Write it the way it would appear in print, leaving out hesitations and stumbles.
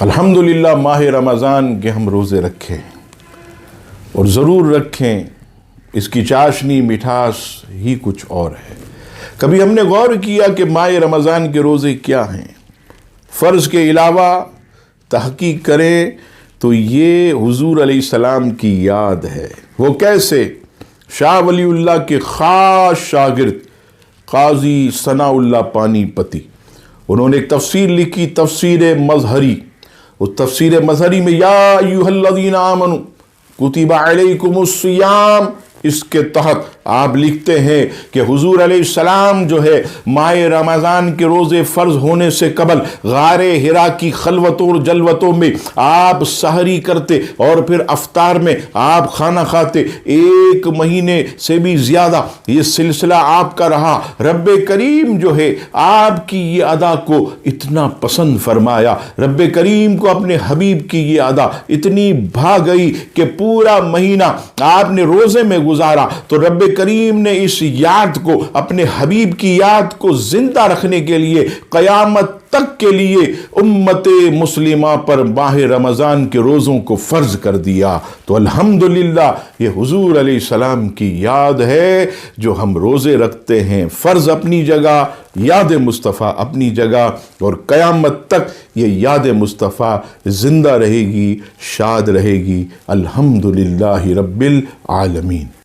الحمدللہ ماہ رمضان کے ہم روزے رکھیں اور ضرور رکھیں، اس کی چاشنی مٹھاس ہی کچھ اور ہے۔ کبھی ہم نے غور کیا کہ ماہ رمضان کے روزے کیا ہیں؟ فرض کے علاوہ تحقیق کریں تو یہ حضور علیہ السلام کی یاد ہے۔ وہ کیسے؟ شاہ ولی اللہ کے خاص شاگرد قاضی ثناء اللہ پانی پتی، انہوں نے ایک تفسیر لکھی، تفسیر مظہری۔ اس تفسیر مظہری میں یا ایھا الذین آمنوا کتب علیکم الصیام، اس کے تحت آپ لکھتے ہیں کہ حضور علیہ السلام جو ہے ماہ رمضان کے روزے فرض ہونے سے قبل غار حرا کی خلوتوں اور جلوتوں میں آپ سحری کرتے اور پھر افطار میں آپ کھانا کھاتے۔ 1 مہینے سے بھی زیادہ یہ سلسلہ آپ کا رہا۔ رب کریم جو ہے آپ کی یہ ادا کو اتنا پسند فرمایا، رب کریم کو اپنے حبیب کی یہ ادا اتنی بھا گئی کہ پورا مہینہ آپ نے روزے میں گزارا، تو رب کریم نے اس یاد کو، اپنے حبیب کی یاد کو زندہ رکھنے کے لیے قیامت تک کے لیے امت مسلمہ پر ماہ رمضان کے روزوں کو فرض کر دیا۔ تو الحمدللہ یہ حضور علیہ السلام کی یاد ہے جو ہم روزے رکھتے ہیں۔ فرض اپنی جگہ، یاد مصطفیٰ اپنی جگہ، اور قیامت تک یہ یاد مصطفیٰ زندہ رہے گی، شاد رہے گی۔ الحمدللہ رب العالمین۔